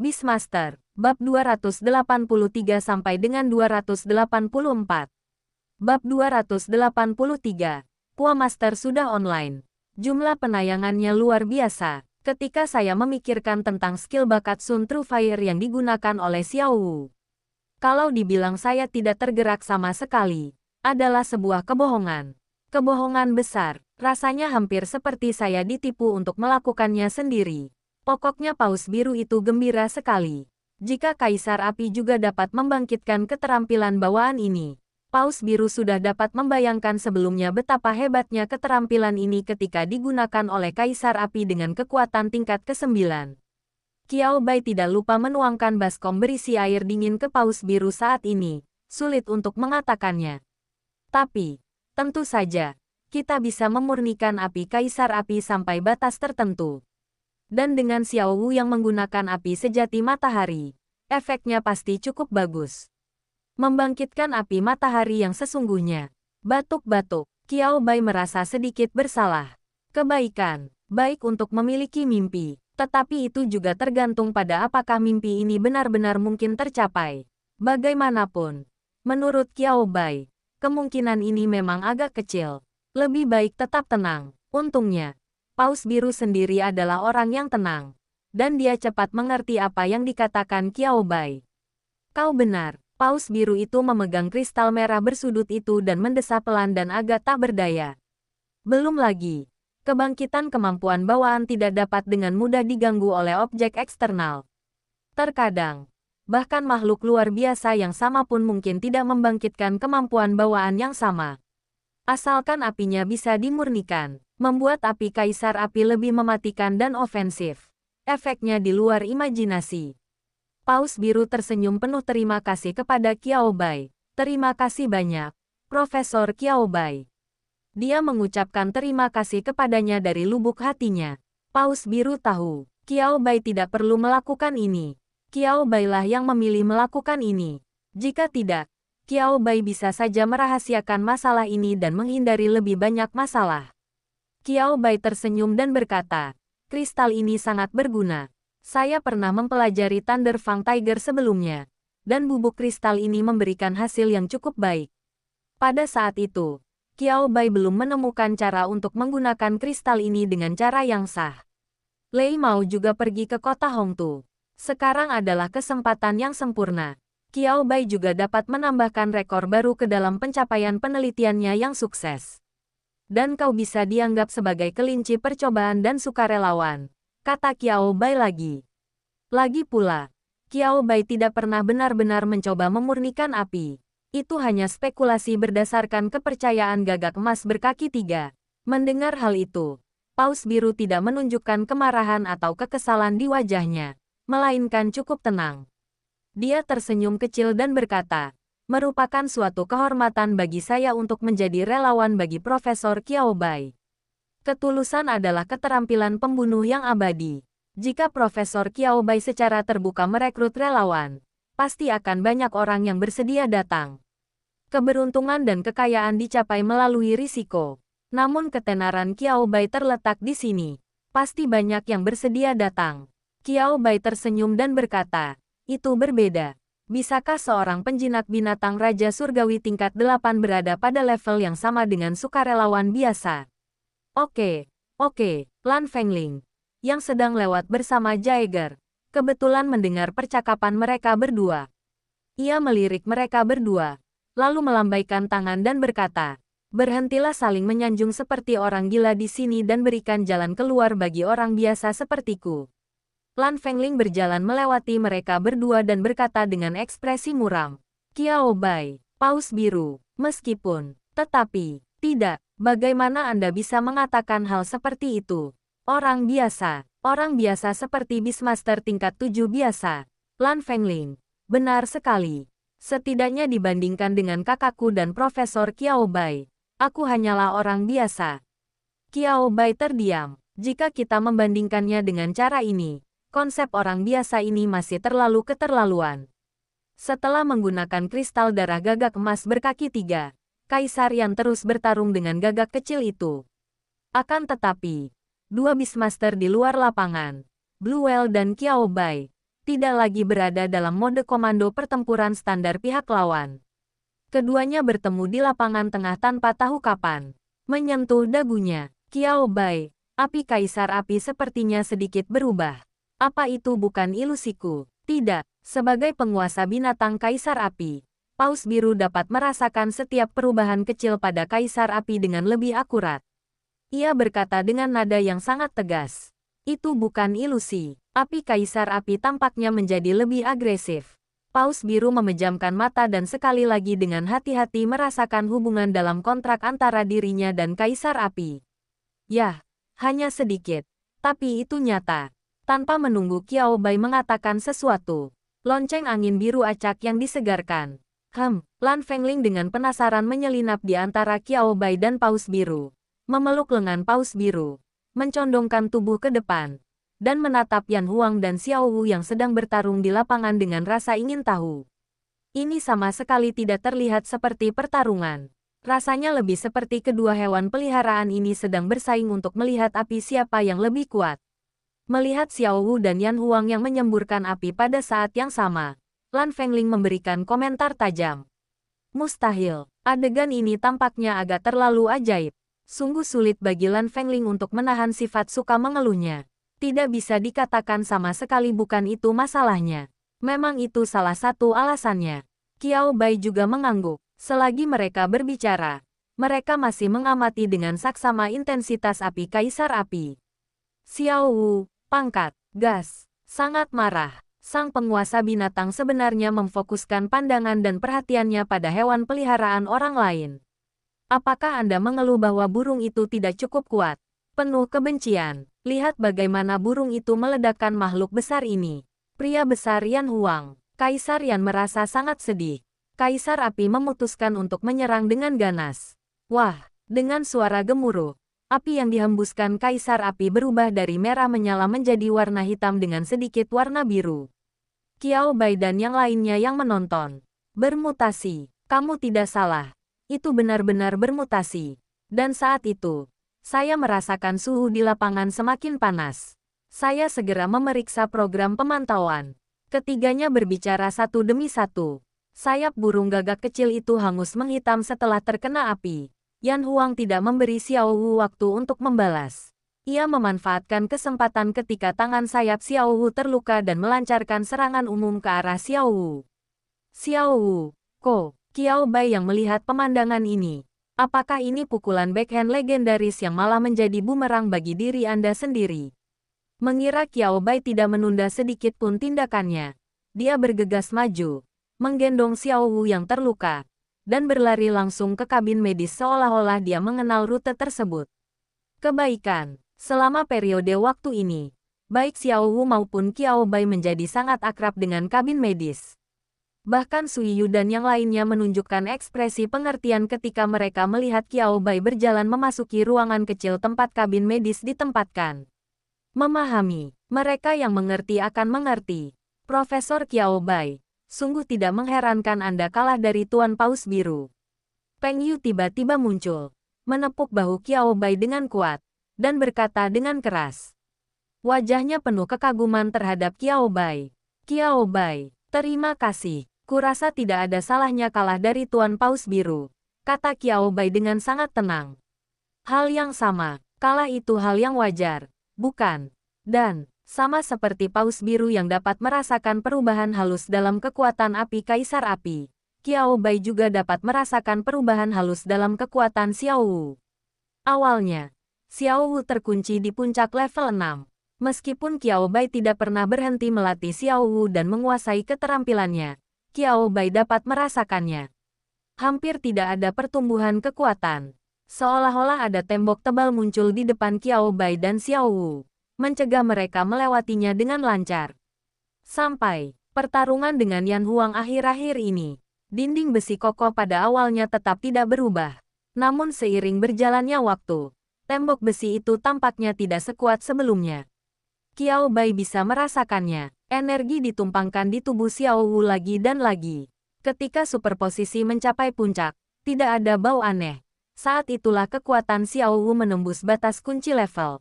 Beastmaster, bab 283 sampai dengan 284. Bab 283. Pua Master sudah online. Jumlah penayangannya luar biasa. Ketika saya memikirkan tentang skill bakat Sun True Fire yang digunakan oleh Xiao Wu. Kalau dibilang saya tidak tergerak sama sekali, adalah sebuah kebohongan. Kebohongan besar, rasanya hampir seperti saya ditipu untuk melakukannya sendiri. Pokoknya Paus Biru itu gembira sekali. Jika Kaisar Api juga dapat membangkitkan keterampilan bawaan ini, Paus Biru sudah dapat membayangkan sebelumnya betapa hebatnya keterampilan ini ketika digunakan oleh Kaisar Api dengan kekuatan tingkat ke-9. Qiao Bai tidak lupa menuangkan baskom berisi air dingin ke Paus Biru saat ini, sulit untuk mengatakannya. Tapi, tentu saja, kita bisa memurnikan api Kaisar Api sampai batas tertentu. Dan dengan Xiao Wu yang menggunakan api sejati matahari, efeknya pasti cukup bagus. Membangkitkan api matahari yang sesungguhnya. Batuk-batuk, Qiao Bai merasa sedikit bersalah. Kebaikan, baik untuk memiliki mimpi, tetapi itu juga tergantung pada apakah mimpi ini benar-benar mungkin tercapai. Bagaimanapun, menurut Qiao Bai, kemungkinan ini memang agak kecil. Lebih baik tetap tenang. Untungnya, Paus Biru sendiri adalah orang yang tenang. Dan dia cepat mengerti apa yang dikatakan Qiao Bai. Kau benar, Paus Biru itu memegang kristal merah bersudut itu dan mendesah pelan dan agak tak berdaya. Belum lagi, kebangkitan kemampuan bawaan tidak dapat dengan mudah diganggu oleh objek eksternal. Terkadang, bahkan makhluk luar biasa yang sama pun mungkin tidak membangkitkan kemampuan bawaan yang sama. Asalkan apinya bisa dimurnikan, membuat api Kaisar Api lebih mematikan dan ofensif. Efeknya di luar imajinasi. Paus Biru tersenyum penuh terima kasih kepada Qiao Bai. Terima kasih banyak, Profesor Qiao Bai. Dia mengucapkan terima kasih kepadanya dari lubuk hatinya. Paus Biru tahu, Qiao Bai tidak perlu melakukan ini. Qiao Bai lah yang memilih melakukan ini. Jika tidak, Qiao Bai bisa saja merahasiakan masalah ini dan menghindari lebih banyak masalah. Qiao Bai tersenyum dan berkata, kristal ini sangat berguna. Saya pernah mempelajari Thunder Fang Tiger sebelumnya, dan bubuk kristal ini memberikan hasil yang cukup baik. Pada saat itu, Qiao Bai belum menemukan cara untuk menggunakan kristal ini dengan cara yang sah. Lei Mao juga pergi ke kota Hongtu. Sekarang adalah kesempatan yang sempurna. Qiao Bai juga dapat menambahkan rekor baru ke dalam pencapaian penelitiannya yang sukses. Dan kau bisa dianggap sebagai kelinci percobaan dan sukarelawan, kata Qiao Bai lagi. Lagi pula, Qiao Bai tidak pernah benar-benar mencoba memurnikan api. Itu hanya spekulasi berdasarkan kepercayaan gagak emas berkaki 3. Mendengar hal itu, Paus Biru tidak menunjukkan kemarahan atau kekesalan di wajahnya, melainkan cukup tenang. Dia tersenyum kecil dan berkata, merupakan suatu kehormatan bagi saya untuk menjadi relawan bagi Profesor Qiao Bai. Ketulusan adalah keterampilan pembunuh yang abadi. Jika Profesor Qiao Bai secara terbuka merekrut relawan, pasti akan banyak orang yang bersedia datang. Keberuntungan dan kekayaan dicapai melalui risiko. Namun ketenaran Qiao Bai terletak di sini. Pasti banyak yang bersedia datang. Qiao Bai tersenyum dan berkata, itu berbeda. Bisakah seorang penjinak binatang Raja Surgawi tingkat 8 berada pada level yang sama dengan sukarelawan biasa? Oke, Lan Fengling, yang sedang lewat bersama Jaeger, kebetulan mendengar percakapan mereka berdua. Ia melirik mereka berdua, lalu melambaikan tangan dan berkata, berhentilah saling menyanjung seperti orang gila di sini dan berikan jalan keluar bagi orang biasa sepertiku. Lan Fengling berjalan melewati mereka berdua dan berkata dengan ekspresi muram, Qiao Bai, Paus Biru, meskipun, tetapi, tidak, bagaimana Anda bisa mengatakan hal seperti itu? Orang biasa seperti Beastmaster tingkat 7 biasa. Lan Fengling, benar sekali. Setidaknya dibandingkan dengan kakakku dan Profesor Qiao Bai, aku hanyalah orang biasa. Qiao Bai terdiam. Jika kita membandingkannya dengan cara ini, konsep orang biasa ini masih terlalu keterlaluan. Setelah menggunakan kristal darah gagak emas berkaki 3, Kaisar yang terus bertarung dengan gagak kecil itu. Akan tetapi, dua Beastmaster di luar lapangan, Blue Whale dan Qiao Bai, tidak lagi berada dalam mode komando pertempuran standar pihak lawan. Keduanya bertemu di lapangan tengah tanpa tahu kapan. Menyentuh dagunya, Qiao Bai, api kaisar api sepertinya sedikit berubah. Apa itu bukan ilusiku? Tidak, sebagai penguasa binatang kaisar api, Paus Biru dapat merasakan setiap perubahan kecil pada kaisar api dengan lebih akurat. Ia berkata dengan nada yang sangat tegas. Itu bukan ilusi. Api kaisar api tampaknya menjadi lebih agresif. Paus Biru memejamkan mata dan sekali lagi dengan hati-hati merasakan hubungan dalam kontrak antara dirinya dan kaisar api. Yah, hanya sedikit. Tapi itu nyata. Tanpa menunggu Qiao Bai mengatakan sesuatu, lonceng angin biru acak yang disegarkan. Lan Fengling dengan penasaran menyelinap di antara Qiao Bai dan Paus Biru. Memeluk lengan Paus Biru. Mencondongkan tubuh ke depan, dan menatap Yan Huang dan Xiao Wu yang sedang bertarung di lapangan dengan rasa ingin tahu. Ini sama sekali tidak terlihat seperti pertarungan. Rasanya lebih seperti kedua hewan peliharaan ini sedang bersaing untuk melihat api siapa yang lebih kuat. Melihat Xiao Wu dan Yan Huang yang menyemburkan api pada saat yang sama, Lan Fengling memberikan komentar tajam. Mustahil, adegan ini tampaknya agak terlalu ajaib. Sungguh sulit bagi Lan Fengling untuk menahan sifat suka mengeluhnya. Tidak bisa dikatakan sama sekali bukan itu masalahnya. Memang itu salah satu alasannya. Qiao Bai juga mengangguk. Selagi mereka berbicara, mereka masih mengamati dengan saksama intensitas api kaisar api. Xiao Wu, pangkat, gas, sangat marah. Sang penguasa binatang sebenarnya memfokuskan pandangan dan perhatiannya pada hewan peliharaan orang lain. Apakah Anda mengeluh bahwa burung itu tidak cukup kuat? Penuh kebencian. Lihat bagaimana burung itu meledakkan makhluk besar ini. Pria besar Yan Huang. Kaisar Yan merasa sangat sedih. Kaisar api memutuskan untuk menyerang dengan ganas. Wah, dengan suara gemuruh, api yang dihembuskan kaisar api berubah dari merah menyala menjadi warna hitam dengan sedikit warna biru. Qiao Bai dan yang lainnya yang menonton. Bermutasi. Kamu tidak salah. Itu benar-benar bermutasi. Dan saat itu, saya merasakan suhu di lapangan semakin panas. Saya segera memeriksa program pemantauan. Ketiganya berbicara satu demi satu. Sayap burung gagak kecil itu hangus menghitam setelah terkena api. Yan Huang tidak memberi Xiao Wu waktu untuk membalas. Ia memanfaatkan kesempatan ketika tangan sayap Xiao Wu terluka dan melancarkan serangan umum ke arah Xiao Wu. Xiao Wu, Qiao Bai yang melihat pemandangan ini. Apakah ini pukulan backhand legendaris yang malah menjadi bumerang bagi diri Anda sendiri? Mengira Qiao Bai tidak menunda sedikit pun tindakannya. Dia bergegas maju, menggendong Xiao Wu yang terluka, dan berlari langsung ke kabin medis seolah-olah dia mengenal rute tersebut. Kebaikan, selama periode waktu ini, baik Xiao Wu maupun Qiao Bai menjadi sangat akrab dengan kabin medis. Bahkan Sui Yu dan yang lainnya menunjukkan ekspresi pengertian ketika mereka melihat Qiao Bai berjalan memasuki ruangan kecil tempat kabin medis ditempatkan. Memahami, mereka yang mengerti akan mengerti. Profesor Qiao Bai, sungguh tidak mengherankan Anda kalah dari Tuan Paus Biru. Peng Yu tiba-tiba muncul, menepuk bahu Qiao Bai dengan kuat, dan berkata dengan keras. Wajahnya penuh kekaguman terhadap Qiao Bai. Qiao Bai, terima kasih. Kurasa tidak ada salahnya kalah dari Tuan Paus Biru, kata Qiao Bai dengan sangat tenang. Hal yang sama, kalah itu hal yang wajar, bukan? Dan, sama seperti Paus Biru yang dapat merasakan perubahan halus dalam kekuatan api kaisar api, Qiao Bai juga dapat merasakan perubahan halus dalam kekuatan Xiao Wu. Awalnya, Xiao Wu terkunci di puncak level 6. Meskipun Qiao Bai tidak pernah berhenti melatih Xiao Wu dan menguasai keterampilannya, Qiao Bai dapat merasakannya. Hampir tidak ada pertumbuhan kekuatan. Seolah-olah ada tembok tebal muncul di depan Qiao Bai dan Xiao Wu, mencegah mereka melewatinya dengan lancar. Sampai pertarungan dengan Yan Huang akhir-akhir ini, dinding besi kokoh pada awalnya tetap tidak berubah. Namun seiring berjalannya waktu, tembok besi itu tampaknya tidak sekuat sebelumnya. Qiao Bai bisa merasakannya. Energi ditumpangkan di tubuh Xiao Wu lagi dan lagi. Ketika superposisi mencapai puncak, tidak ada bau aneh. Saat itulah kekuatan Xiao Wu menembus batas kunci level.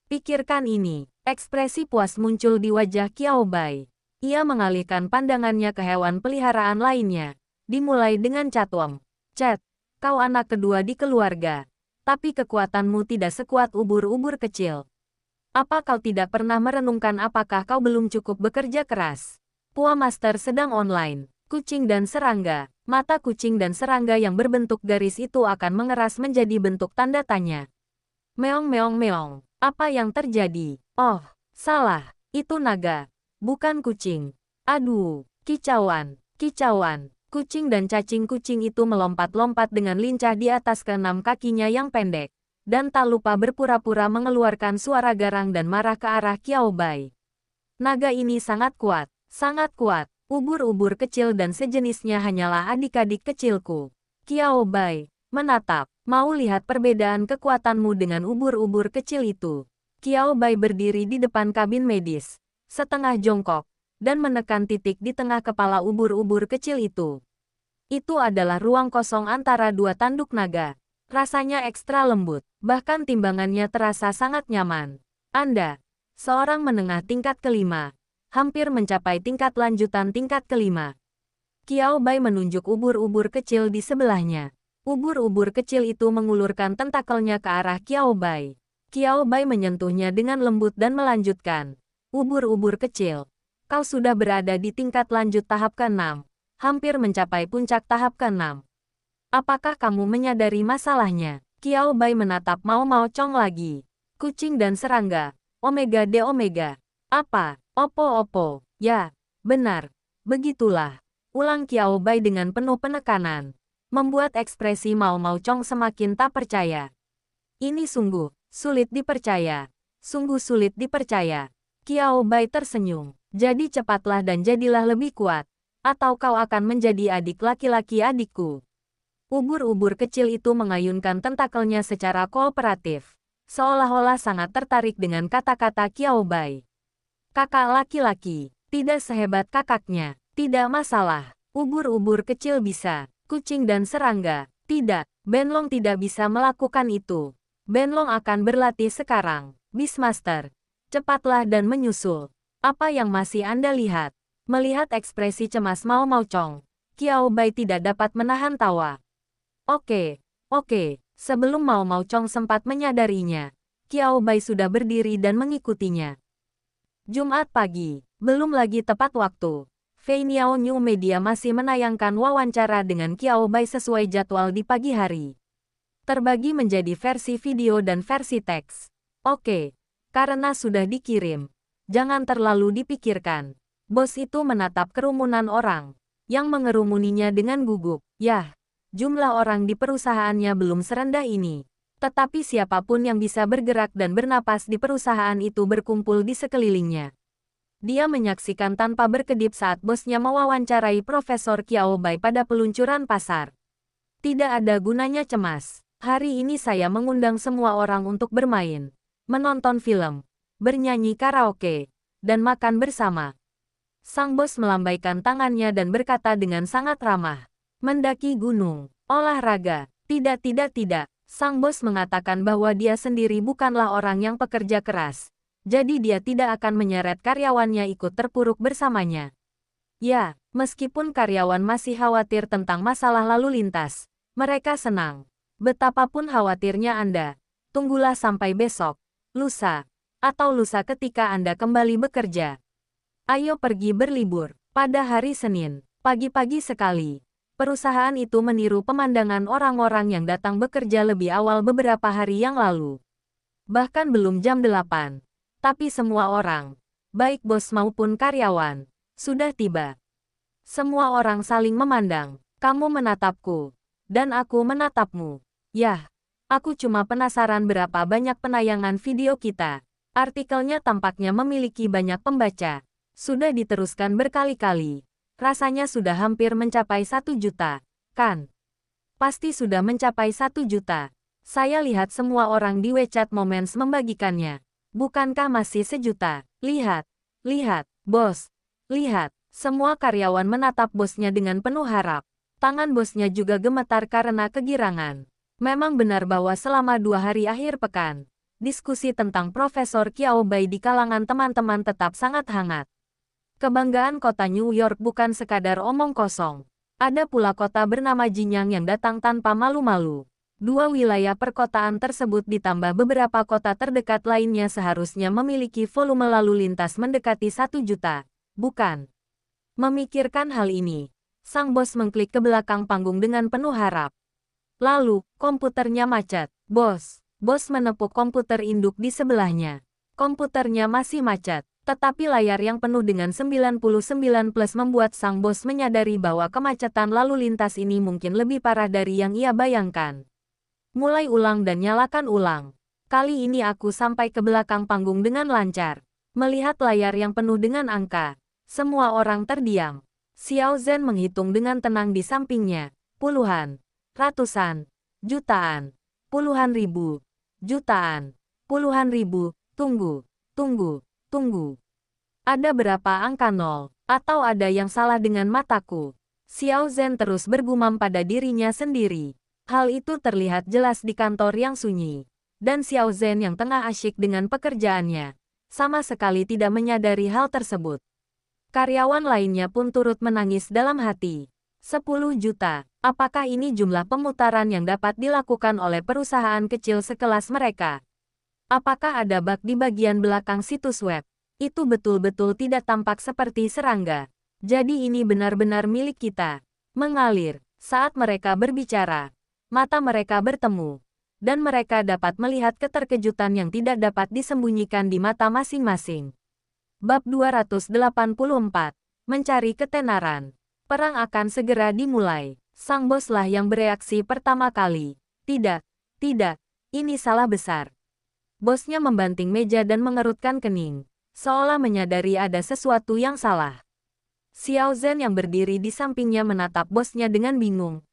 Pikirkan ini, ekspresi puas muncul di wajah Qiao Bai. Ia mengalihkan pandangannya ke hewan peliharaan lainnya. Dimulai dengan Catwom. Cat, kau anak kedua di keluarga. Tapi kekuatanmu tidak sekuat ubur-ubur kecil. Apa kau tidak pernah merenungkan apakah kau belum cukup bekerja keras? Pua Master sedang online. Kucing dan serangga. Mata kucing dan serangga yang berbentuk garis itu akan mengeras menjadi bentuk tanda tanya. Meong meong meong. Apa yang terjadi? Oh, salah. Itu naga. Bukan kucing. Aduh, kicauan. Kicauan. Kucing dan cacing kucing itu melompat-lompat dengan lincah di atas keenam kakinya yang pendek. Dan tak lupa berpura-pura mengeluarkan suara garang dan marah ke arah Qiao Bai. Naga ini sangat kuat. Sangat kuat. Ubur-ubur kecil dan sejenisnya hanyalah adik-adik kecilku. Qiao Bai menatap. Mau lihat perbedaan kekuatanmu dengan ubur-ubur kecil itu. Qiao Bai berdiri di depan kabin medis. Setengah jongkok. Dan menekan titik di tengah kepala ubur-ubur kecil itu. Itu adalah ruang kosong antara dua tanduk naga. Rasanya ekstra lembut. Bahkan timbangannya terasa sangat nyaman. Anda, seorang menengah tingkat kelima. Hampir mencapai tingkat lanjutan tingkat kelima. Qiao Bai menunjuk ubur-ubur kecil di sebelahnya. Ubur-ubur kecil itu mengulurkan tentakelnya ke arah Qiao Bai. Qiao Bai menyentuhnya dengan lembut dan melanjutkan. Ubur-ubur kecil, kau sudah berada di tingkat lanjut tahap ke-6. Hampir mencapai puncak tahap ke-6. Apakah kamu menyadari masalahnya? Qiao Bai menatap Mao Mao Chong lagi. Kucing dan serangga. Omega de Omega. Apa? Opo-opo. Ya, benar. Begitulah. Ulang Qiao Bai dengan penuh penekanan. Membuat ekspresi Mao Mao Chong semakin tak percaya. Ini sungguh sulit dipercaya. Sungguh sulit dipercaya. Qiao Bai tersenyum. Jadi cepatlah dan jadilah lebih kuat. Atau kau akan menjadi adik laki-laki adikku. Ubur-ubur kecil itu mengayunkan tentakelnya secara kooperatif. Seolah-olah sangat tertarik dengan kata-kata Qiao Bai. Kakak laki-laki, tidak sehebat kakaknya. Tidak masalah. Ubur-ubur kecil bisa. Kucing dan serangga, tidak. Benlong tidak bisa melakukan itu. Benlong akan berlatih sekarang. Beastmaster, cepatlah dan menyusul. Apa yang masih Anda lihat? Melihat ekspresi cemas Mao Mao Chong, Qiao Bai tidak dapat menahan tawa. Oke. Sebelum Mao Mao Chong sempat menyadarinya, Qiao Bai sudah berdiri dan mengikutinya. Jumat pagi, belum lagi tepat waktu. Fei Niao New Media masih menayangkan wawancara dengan Qiao Bai sesuai jadwal di pagi hari. Terbagi menjadi versi video dan versi teks. Oke, karena sudah dikirim. Jangan terlalu dipikirkan. Bos itu menatap kerumunan orang yang mengerumuninya dengan gugup. Yah, jumlah orang di perusahaannya belum serendah ini. Tetapi siapapun yang bisa bergerak dan bernapas di perusahaan itu berkumpul di sekelilingnya. Dia menyaksikan tanpa berkedip saat bosnya mewawancarai Profesor Qiao Bai pada peluncuran pasar. Tidak ada gunanya cemas. Hari ini saya mengundang semua orang untuk bermain, menonton film, bernyanyi karaoke, dan makan bersama. Sang bos melambaikan tangannya dan berkata dengan sangat ramah. Mendaki gunung, olahraga, tidak. Sang bos mengatakan bahwa dia sendiri bukanlah orang yang pekerja keras. Jadi dia tidak akan menyeret karyawannya ikut terpuruk bersamanya. Ya, meskipun karyawan masih khawatir tentang masalah lalu lintas, mereka senang. Betapapun khawatirnya Anda, tunggulah sampai besok, lusa, atau lusa ketika Anda kembali bekerja. Ayo pergi berlibur. Pada hari Senin, pagi-pagi sekali, perusahaan itu meniru pemandangan orang-orang yang datang bekerja lebih awal beberapa hari yang lalu. Bahkan belum jam 8. Tapi semua orang, baik bos maupun karyawan, sudah tiba. Semua orang saling memandang. Kamu menatapku, dan aku menatapmu. Yah, aku cuma penasaran berapa banyak penayangan video kita. Artikelnya tampaknya memiliki banyak pembaca. Sudah diteruskan berkali-kali. Rasanya sudah hampir mencapai 1 juta, kan? Pasti sudah mencapai 1 juta. Saya lihat semua orang di WeChat Moments membagikannya. Bukankah masih 1 juta? Lihat, bos. Lihat, semua karyawan menatap bosnya dengan penuh harap. Tangan bosnya juga gemetar karena kegirangan. Memang benar bahwa selama 2 hari akhir pekan, diskusi tentang Profesor Qiao Bai di kalangan teman-teman tetap sangat hangat. Kebanggaan kota New York bukan sekadar omong kosong. Ada pula kota bernama Jinyang yang datang tanpa malu-malu. Dua wilayah perkotaan tersebut ditambah beberapa kota terdekat lainnya seharusnya memiliki volume lalu lintas mendekati 1 juta. Bukan. Memikirkan hal ini, sang bos mengklik ke belakang panggung dengan penuh harap. Lalu, komputernya macet. Bos menepuk komputer induk di sebelahnya. Komputernya masih macet. Tetapi layar yang penuh dengan 99 plus membuat sang bos menyadari bahwa kemacetan lalu lintas ini mungkin lebih parah dari yang ia bayangkan. Mulai ulang dan nyalakan ulang. Kali ini aku sampai ke belakang panggung dengan lancar. Melihat layar yang penuh dengan angka, semua orang terdiam. Xiao Zhen menghitung dengan tenang di sampingnya. Puluhan, ratusan, jutaan, puluhan ribu, jutaan, puluhan ribu, tunggu. Ada berapa angka nol? Atau ada yang salah dengan mataku? Xiao Zhen terus bergumam pada dirinya sendiri. Hal itu terlihat jelas di kantor yang sunyi. Dan Xiao Zhen yang tengah asyik dengan pekerjaannya, sama sekali tidak menyadari hal tersebut. Karyawan lainnya pun turut menangis dalam hati. 10 juta. Apakah ini jumlah pemutaran yang dapat dilakukan oleh perusahaan kecil sekelas mereka? Apakah ada bug di bagian belakang situs web? Itu betul-betul tidak tampak seperti serangga. Jadi ini benar-benar milik kita. Mengalir. Saat mereka berbicara, mata mereka bertemu. Dan mereka dapat melihat keterkejutan yang tidak dapat disembunyikan di mata masing-masing. Bab 284. Mencari ketenaran. Perang akan segera dimulai. Sang boslah yang bereaksi pertama kali. Tidak, ini salah besar. Bosnya membanting meja dan mengerutkan kening, seolah menyadari ada sesuatu yang salah. Xiao Zhen yang berdiri di sampingnya menatap bosnya dengan bingung.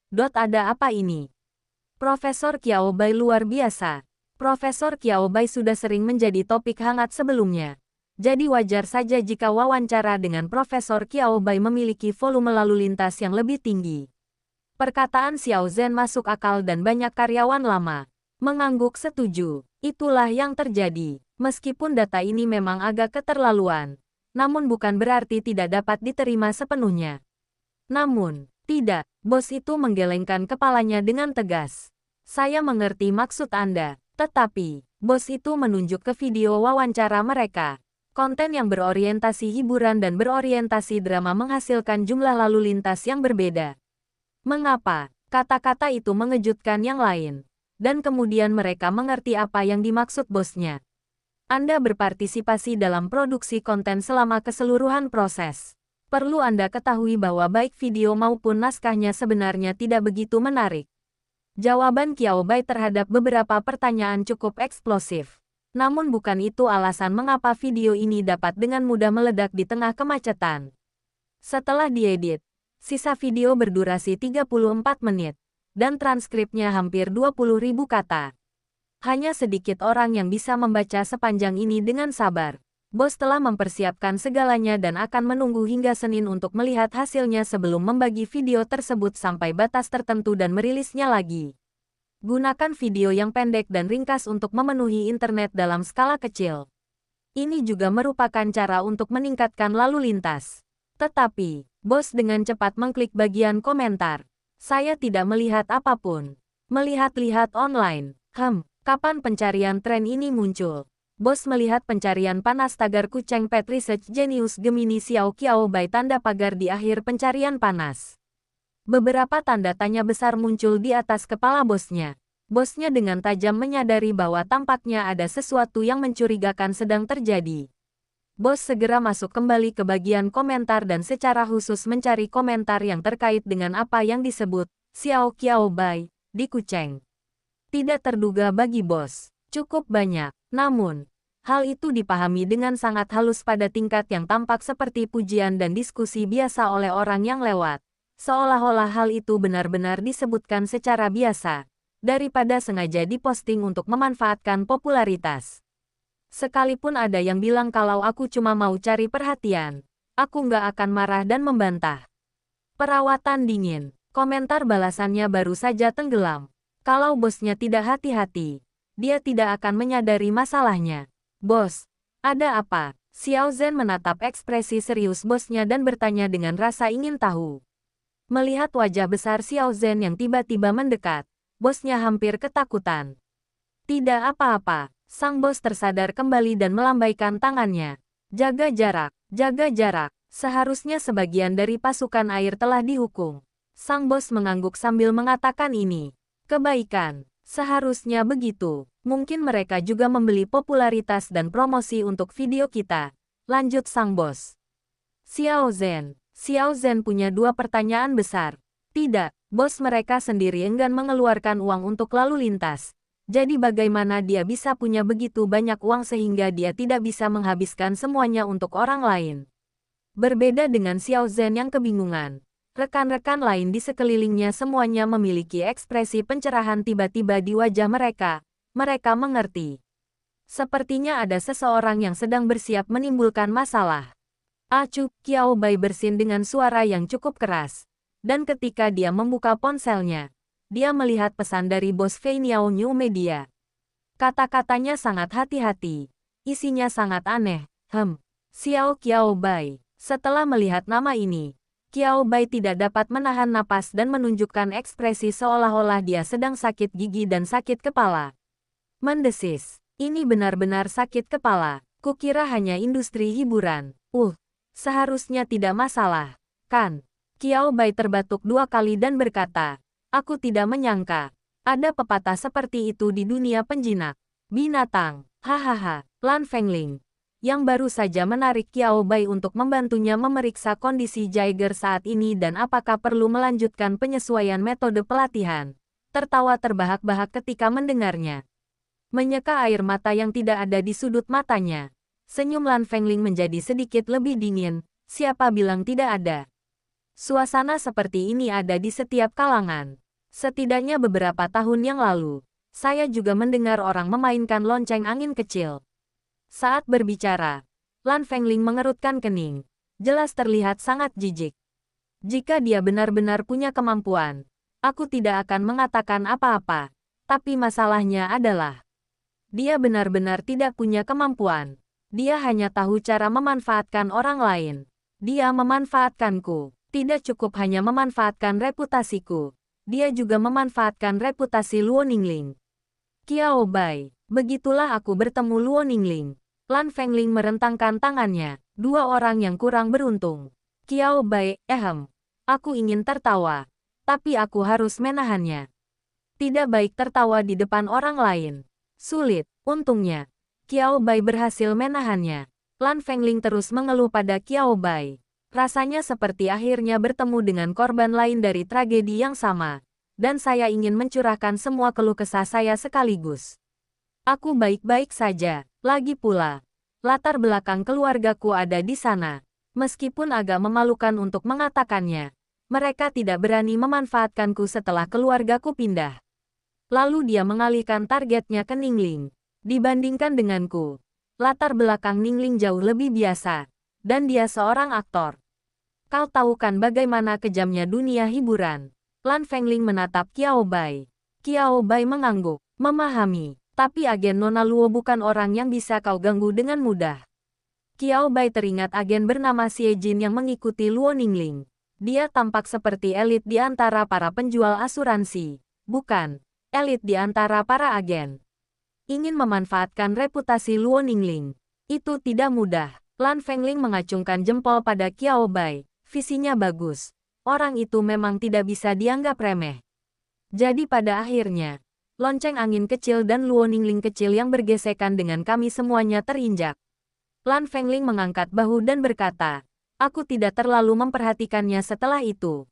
Ada apa ini? Profesor Qiao Bai luar biasa. Profesor Qiao Bai sudah sering menjadi topik hangat sebelumnya. Jadi wajar saja jika wawancara dengan Profesor Qiao Bai memiliki volume lalu lintas yang lebih tinggi. Perkataan Xiao Zhen masuk akal dan banyak karyawan lama mengangguk setuju. Itulah yang terjadi. Meskipun data ini memang agak keterlaluan, namun bukan berarti tidak dapat diterima sepenuhnya. Namun, tidak, bos itu menggelengkan kepalanya dengan tegas. Saya mengerti maksud Anda, tetapi, bos itu menunjuk ke video wawancara mereka. Konten yang berorientasi hiburan dan berorientasi drama menghasilkan jumlah lalu lintas yang berbeda. Mengapa? Kata-kata itu mengejutkan yang lain. Dan kemudian mereka mengerti apa yang dimaksud bosnya. Anda berpartisipasi dalam produksi konten selama keseluruhan proses. Perlu Anda ketahui bahwa baik video maupun naskahnya sebenarnya tidak begitu menarik. Jawaban Qiao Bai terhadap beberapa pertanyaan cukup eksplosif. Namun bukan itu alasan mengapa video ini dapat dengan mudah meledak di tengah kemacetan. Setelah diedit, sisa video berdurasi 34 menit. Dan transkripnya hampir 20.000 kata. Hanya sedikit orang yang bisa membaca sepanjang ini dengan sabar. Bos telah mempersiapkan segalanya dan akan menunggu hingga Senin untuk melihat hasilnya sebelum membagi video tersebut sampai batas tertentu dan merilisnya lagi. Gunakan video yang pendek dan ringkas untuk memenuhi internet dalam skala kecil. Ini juga merupakan cara untuk meningkatkan lalu lintas. Tetapi, bos dengan cepat mengklik bagian komentar. Saya tidak melihat apapun. Melihat-lihat online. Kapan pencarian tren ini muncul? Bos melihat pencarian panas tagar kucing Pet Research Genius Gemini Xiao Qiao Bai tanda pagar di akhir pencarian panas. Beberapa tanda tanya besar muncul di atas kepala bosnya. Bosnya dengan tajam menyadari bahwa tampaknya ada sesuatu yang mencurigakan sedang terjadi. Bos segera masuk kembali ke bagian komentar dan secara khusus mencari komentar yang terkait dengan apa yang disebut Xiao Qiao Bai di kucing. Tidak terduga bagi bos. Cukup banyak. Namun, hal itu dipahami dengan sangat halus pada tingkat yang tampak seperti pujian dan diskusi biasa oleh orang yang lewat. Seolah-olah hal itu benar-benar disebutkan secara biasa, daripada sengaja diposting untuk memanfaatkan popularitas. Sekalipun ada yang bilang kalau aku cuma mau cari perhatian, aku nggak akan marah dan membantah. Perawatan dingin. Komentar balasannya baru saja tenggelam. Kalau bosnya tidak hati-hati, dia tidak akan menyadari masalahnya. Bos, ada apa? Xiao Zhen menatap ekspresi serius bosnya dan bertanya dengan rasa ingin tahu. Melihat wajah besar Xiao Zhen yang tiba-tiba mendekat, bosnya hampir ketakutan. Tidak apa-apa, sang bos tersadar kembali dan melambaikan tangannya. Jaga jarak, jaga jarak. Seharusnya sebagian dari pasukan air telah dihukum. Sang bos mengangguk sambil mengatakan ini. Kebaikan, seharusnya begitu. Mungkin mereka juga membeli popularitas dan promosi untuk video kita. Lanjut sang bos. Xiao Zhen punya dua pertanyaan besar. Tidak, bos mereka sendiri enggan mengeluarkan uang untuk lalu lintas. Jadi bagaimana dia bisa punya begitu banyak uang sehingga dia tidak bisa menghabiskan semuanya untuk orang lain? Berbeda dengan Xiao Zhen yang kebingungan. Rekan-rekan lain di sekelilingnya semuanya memiliki ekspresi pencerahan tiba-tiba di wajah mereka. Mereka mengerti. Sepertinya ada seseorang yang sedang bersiap menimbulkan masalah. Acuh, Qiao Bai bersin dengan suara yang cukup keras. Dan ketika dia membuka ponselnya, dia melihat pesan dari bos Fei Niao New Media. Kata-katanya sangat hati-hati. Isinya sangat aneh. Qiao Bai. Setelah melihat nama ini, Qiao Bai tidak dapat menahan napas dan menunjukkan ekspresi seolah-olah dia sedang sakit gigi dan sakit kepala. Mendesis. Ini benar-benar sakit kepala. Kukira hanya industri hiburan. Seharusnya tidak masalah, kan? Qiao Bai terbatuk 2 kali dan berkata, aku tidak menyangka. Ada pepatah seperti itu di dunia penjinak. Binatang. Hahaha. Lan Fengling, yang baru saja menarik Qiao Bai untuk membantunya memeriksa kondisi Jaeger saat ini dan apakah perlu melanjutkan penyesuaian metode pelatihan. Tertawa terbahak-bahak ketika mendengarnya. Menyeka air mata yang tidak ada di sudut matanya. Senyum Lan Fengling menjadi sedikit lebih dingin. Siapa bilang tidak ada? Suasana seperti ini ada di setiap kalangan. Setidaknya beberapa tahun yang lalu, saya juga mendengar orang memainkan lonceng angin kecil. Saat berbicara, Lan Fengling mengerutkan kening. Jelas terlihat sangat jijik. Jika dia benar-benar punya kemampuan, aku tidak akan mengatakan apa-apa. Tapi masalahnya adalah, dia benar-benar tidak punya kemampuan. Dia hanya tahu cara memanfaatkan orang lain. Dia memanfaatkanku. Tidak cukup hanya memanfaatkan reputasiku. Dia juga memanfaatkan reputasi Luo Ningling. Qiao Bai, begitulah aku bertemu Luo Ningling. Lan Fengling merentangkan tangannya. 2 orang yang kurang beruntung. Qiao Bai, aku ingin tertawa. Tapi aku harus menahannya. Tidak baik tertawa di depan orang lain. Sulit, untungnya. Qiao Bai berhasil menahannya. Lan Fengling terus mengeluh pada Qiao Bai. Rasanya seperti akhirnya bertemu dengan korban lain dari tragedi yang sama. Dan saya ingin mencurahkan semua keluh kesah saya sekaligus. Aku baik-baik saja. Lagi pula, latar belakang keluargaku ada di sana. Meskipun agak memalukan untuk mengatakannya, mereka tidak berani memanfaatkanku setelah keluargaku pindah. Lalu dia mengalihkan targetnya ke Ningling. Dibandingkan denganku, latar belakang Ningling jauh lebih biasa. Dan dia seorang aktor. Kau tahu kan bagaimana kejamnya dunia hiburan? Lan Fengling menatap Qiao Bai. Qiao Bai mengangguk. Memahami. Tapi agen Nona Luo bukan orang yang bisa kau ganggu dengan mudah. Qiao Bai teringat agen bernama Xie Jin yang mengikuti Luo Ningling. Dia tampak seperti elit di antara para penjual asuransi. Bukan, elit di antara para agen. Ingin memanfaatkan reputasi Luo Ningling. Itu tidak mudah. Lan Fengling mengacungkan jempol pada Qiao Bai. Visinya bagus. Orang itu memang tidak bisa dianggap remeh. Jadi pada akhirnya, lonceng angin kecil dan Luo Ningling kecil yang bergesekan dengan kami semuanya terinjak. Lan Fengling mengangkat bahu dan berkata, aku tidak terlalu memperhatikannya setelah itu.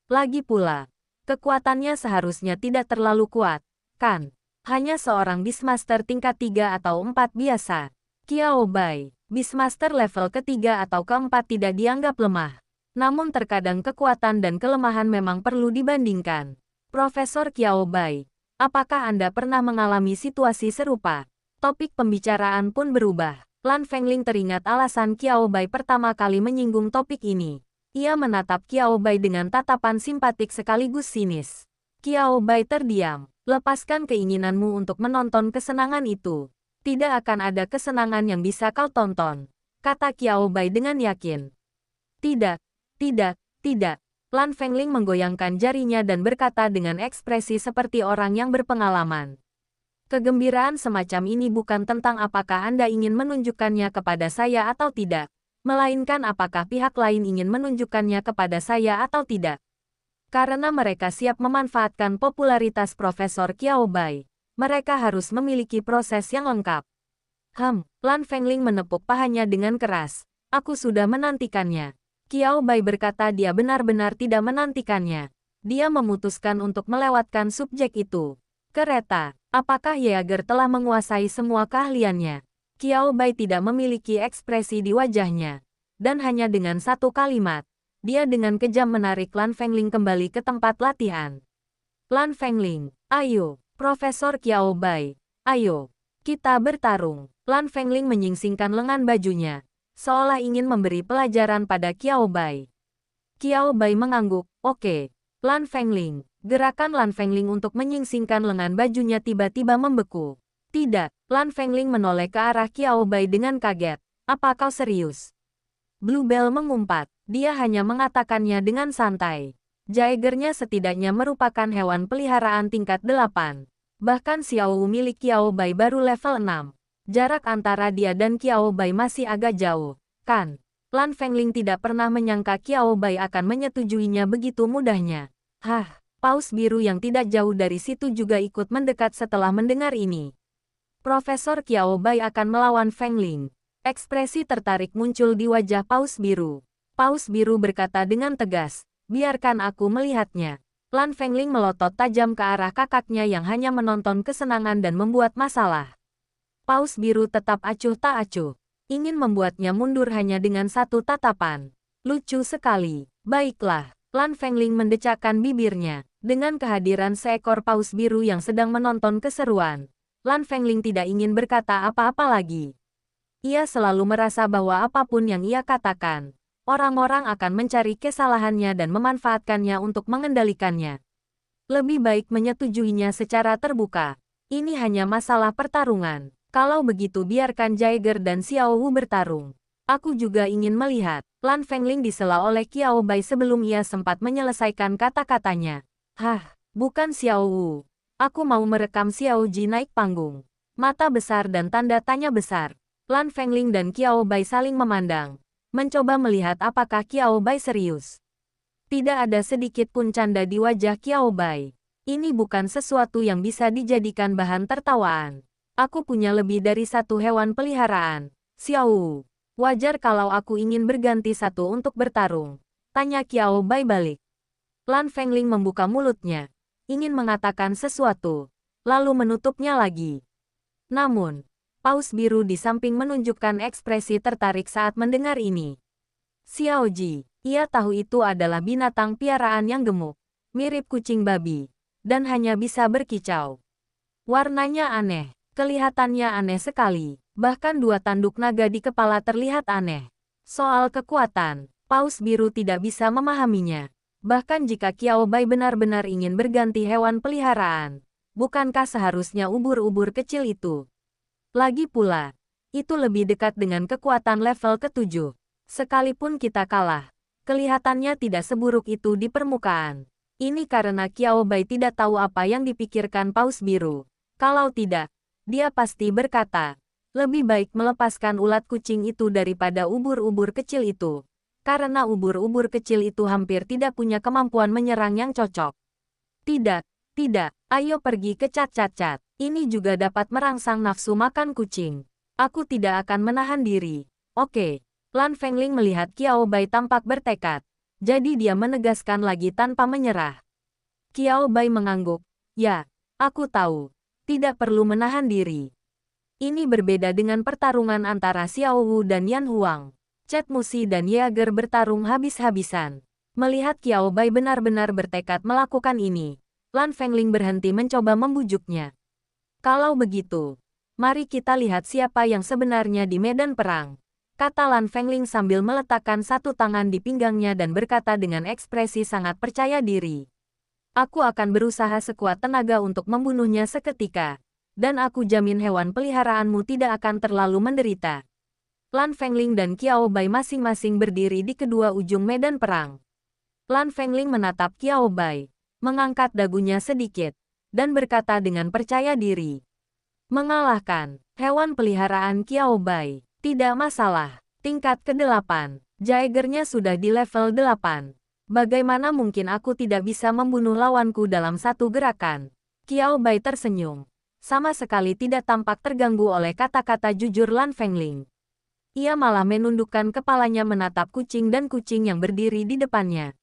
Lagi pula, kekuatannya seharusnya tidak terlalu kuat, kan? Hanya seorang Beastmaster tingkat 3 atau 4 biasa. Qiao Bai, Beastmaster level ketiga atau keempat tidak dianggap lemah. Namun terkadang kekuatan dan kelemahan memang perlu dibandingkan. Profesor Qiao Bai, apakah Anda pernah mengalami situasi serupa? Topik pembicaraan pun berubah. Lan Fengling teringat alasan Qiao Bai pertama kali menyinggung topik ini. Ia menatap Qiao Bai dengan tatapan simpatik sekaligus sinis. Qiao Bai terdiam. Lepaskan keinginanmu untuk menonton kesenangan itu. Tidak akan ada kesenangan yang bisa kau tonton. kata Qiao Bai dengan yakin. Tidak, tidak, tidak. Lan Fengling menggoyangkan jarinya dan berkata dengan ekspresi seperti orang yang berpengalaman. Kegembiraan semacam ini bukan tentang apakah Anda ingin menunjukkannya kepada saya atau tidak, melainkan apakah pihak lain ingin menunjukkannya kepada saya atau tidak. Karena mereka siap memanfaatkan popularitas Profesor Qiao Bai, mereka harus memiliki proses yang lengkap. Lan Fengling menepuk pahanya dengan keras. Aku sudah menantikannya. Qiao Bai berkata dia benar-benar tidak menantikannya. Dia memutuskan untuk melewatkan subjek itu. Kereta, apakah Yeager telah menguasai semua keahliannya? Qiao Bai tidak memiliki ekspresi di wajahnya. Dan hanya dengan satu kalimat, dia dengan kejam menarik Lan Fengling kembali ke tempat latihan. Lan Fengling, ayo, Profesor Qiao Bai, ayo, kita bertarung. Lan Fengling menyingsingkan lengan bajunya, seolah ingin memberi pelajaran pada Qiao Bai. Qiao Bai mengangguk, oke. Lan Fengling, gerakan Lan Fengling untuk menyingsingkan lengan bajunya tiba-tiba membeku. Tidak, Lan Fengling menoleh ke arah Qiao Bai dengan kaget. Apa kau serius? Bluebell mengumpat, dia hanya mengatakannya dengan santai. Jaegernya setidaknya merupakan hewan peliharaan tingkat 8. Bahkan Xiao Wu milik Qiao Bai baru level 6. Jarak antara dia dan Qiao Bai masih agak jauh, kan? Lan Fengling tidak pernah menyangka Qiao Bai akan menyetujuinya begitu mudahnya. Paus biru yang tidak jauh dari situ juga ikut mendekat setelah mendengar ini. Profesor Qiao Bai akan melawan Fengling. Ekspresi tertarik muncul di wajah Paus biru. Paus biru berkata dengan tegas, biarkan aku melihatnya. Lan Fengling melotot tajam ke arah kakaknya yang hanya menonton kesenangan dan membuat masalah. Paus biru tetap acuh tak acuh. Ingin membuatnya mundur hanya dengan satu tatapan. Lucu sekali. Baiklah. Lan Fengling mendecakkan bibirnya. Dengan kehadiran seekor paus biru yang sedang menonton keseruan, Lan Fengling tidak ingin berkata apa-apa lagi. Ia selalu merasa bahwa apapun yang ia katakan, orang-orang akan mencari kesalahannya dan memanfaatkannya untuk mengendalikannya. Lebih baik menyetujuinya secara terbuka. Ini hanya masalah pertarungan. Kalau begitu biarkan Jaeger dan Xiao Wu bertarung. Aku juga ingin melihat. Lan Fengling disela oleh Qiao Bai sebelum ia sempat menyelesaikan kata-katanya. Bukan Xiao Wu. Aku mau merekam Xiao Ji naik panggung. Mata besar dan tanda tanya besar. Lan Fengling dan Qiao Bai saling memandang. Mencoba melihat apakah Qiao Bai serius. Tidak ada sedikit pun canda di wajah Qiao Bai. Ini bukan sesuatu yang bisa dijadikan bahan tertawaan. Aku punya lebih dari satu hewan peliharaan. Xiao Wu. Wajar kalau aku ingin berganti satu untuk bertarung. Tanya Qiao Bai balik. Lan Fengling membuka mulutnya. Ingin mengatakan sesuatu. Lalu menutupnya lagi. Namun, paus biru di samping menunjukkan ekspresi tertarik saat mendengar ini. Xiao Ji. Ia tahu itu adalah binatang piaraan yang gemuk. Mirip kucing babi. Dan hanya bisa berkicau. Warnanya aneh. Kelihatannya aneh sekali. Bahkan dua tanduk naga di kepala terlihat aneh. Soal kekuatan, paus biru tidak bisa memahaminya. Bahkan jika Qiao Bai benar-benar ingin berganti hewan peliharaan, bukankah seharusnya ubur-ubur kecil itu? Lagi pula, itu lebih dekat dengan kekuatan level ke-7. Sekalipun kita kalah, kelihatannya tidak seburuk itu di permukaan. Ini karena Qiao Bai tidak tahu apa yang dipikirkan paus biru. Kalau tidak, dia pasti berkata, lebih baik melepaskan ulat kucing itu daripada ubur-ubur kecil itu. Karena ubur-ubur kecil itu hampir tidak punya kemampuan menyerang yang cocok. Tidak, ayo pergi ke cat-cat-cat. Ini juga dapat merangsang nafsu makan kucing. Aku tidak akan menahan diri. Oke. Lan Fengling melihat Qiao Bai tampak bertekad. Jadi dia menegaskan lagi tanpa menyerah. Qiao Bai mengangguk. Ya, aku tahu. Tidak perlu menahan diri. Ini berbeda dengan pertarungan antara Xiao Wu dan Yan Huang. Chet Musi dan Yeager bertarung habis-habisan. Melihat Qiao Bai benar-benar bertekad melakukan ini, Lan Fengling berhenti mencoba membujuknya. Kalau begitu, mari kita lihat siapa yang sebenarnya di medan perang. Kata Lan Fengling sambil meletakkan satu tangan di pinggangnya dan berkata dengan ekspresi sangat percaya diri. Aku akan berusaha sekuat tenaga untuk membunuhnya seketika. Dan aku jamin hewan peliharaanmu tidak akan terlalu menderita. Lan Fengling dan Qiao Bai masing-masing berdiri di kedua ujung medan perang. Lan Fengling menatap Qiao Bai, mengangkat dagunya sedikit, dan berkata dengan percaya diri. Mengalahkan hewan peliharaan Qiao Bai, tidak masalah. Tingkat ke-8, Jaegernya sudah di level 8. Bagaimana mungkin aku tidak bisa membunuh lawanku dalam satu gerakan? Qiao Bai tersenyum. Sama sekali tidak tampak terganggu oleh kata-kata jujur Lan Fengling. Ia malah menundukkan kepalanya menatap kucing dan kucing yang berdiri di depannya.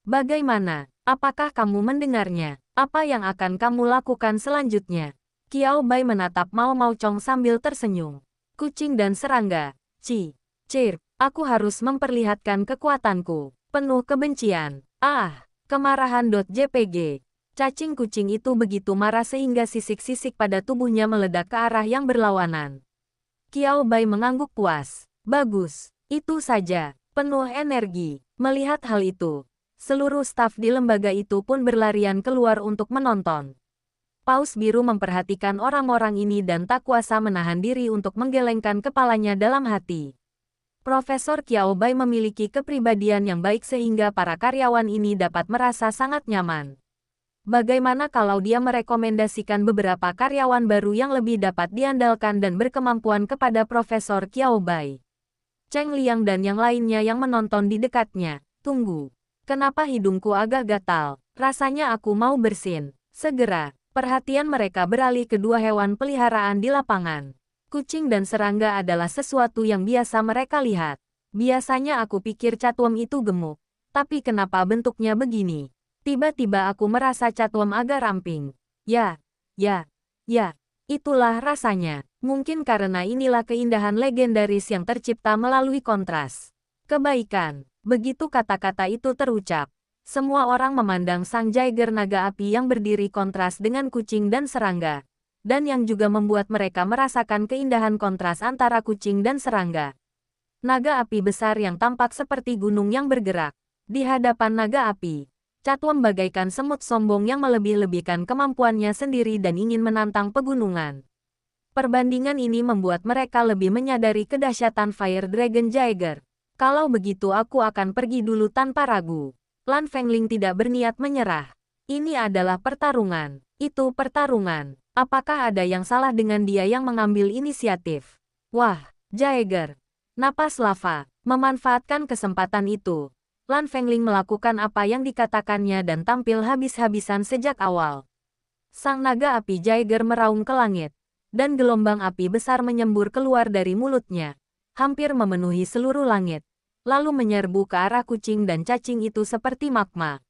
Bagaimana? Apakah kamu mendengarnya? Apa yang akan kamu lakukan selanjutnya? Qiao Bai menatap Mao Mao Chong sambil tersenyum. Kucing dan serangga. Cir, aku harus memperlihatkan kekuatanku. Penuh kebencian. Kemarahan.jpg. Cacing kucing itu begitu marah sehingga sisik-sisik pada tubuhnya meledak ke arah yang berlawanan. Qiao Bai mengangguk puas. Bagus, itu saja. Penuh energi. Melihat hal itu, seluruh staf di lembaga itu pun berlarian keluar untuk menonton. Paus Biru memperhatikan orang-orang ini dan tak kuasa menahan diri untuk menggelengkan kepalanya dalam hati. Profesor Qiao Bai memiliki kepribadian yang baik sehingga para karyawan ini dapat merasa sangat nyaman. Bagaimana kalau dia merekomendasikan beberapa karyawan baru yang lebih dapat diandalkan dan berkemampuan kepada Profesor Qiao Bai? Cheng Liang dan yang lainnya yang menonton di dekatnya. Tunggu. Kenapa hidungku agak gatal? Rasanya aku mau bersin. Segera. Perhatian mereka beralih ke dua hewan peliharaan di lapangan. Kucing dan serangga adalah sesuatu yang biasa mereka lihat. Biasanya aku pikir catuam itu gemuk. Tapi kenapa bentuknya begini? Tiba-tiba aku merasa catuam agak ramping. Ya. Itulah rasanya. Mungkin karena inilah keindahan legendaris yang tercipta melalui kontras. Kebaikan. Begitu kata-kata itu terucap, semua orang memandang sang Jaeger naga api yang berdiri kontras dengan kucing dan serangga. Dan yang juga membuat mereka merasakan keindahan kontras antara kucing dan serangga. Naga api besar yang tampak seperti gunung yang bergerak. Di hadapan naga api, catuam bagaikan semut sombong yang melebih-lebihkan kemampuannya sendiri dan ingin menantang pegunungan. Perbandingan ini membuat mereka lebih menyadari kedahsyatan Fire Dragon Jaeger. Kalau begitu aku akan pergi dulu tanpa ragu. Lan Fengling tidak berniat menyerah. Ini adalah pertarungan. Itu pertarungan. Apakah ada yang salah dengan dia yang mengambil inisiatif? Wah, Jaeger. Napas lava. Memanfaatkan kesempatan itu, Lan Fengling melakukan apa yang dikatakannya dan tampil habis-habisan sejak awal. Sang naga api Jaeger meraung ke langit, dan gelombang api besar menyembur keluar dari mulutnya, hampir memenuhi seluruh langit, lalu menyerbu ke arah kucing dan cacing itu seperti magma.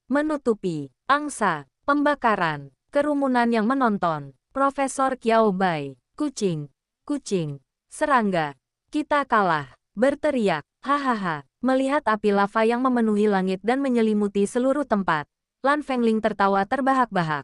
Menutupi angsa, pembakaran, kerumunan yang menonton, Profesor Qiao Bai, kucing, serangga, kita kalah, berteriak, hahaha. Melihat api lava yang memenuhi langit dan menyelimuti seluruh tempat, Lan Fengling tertawa terbahak-bahak.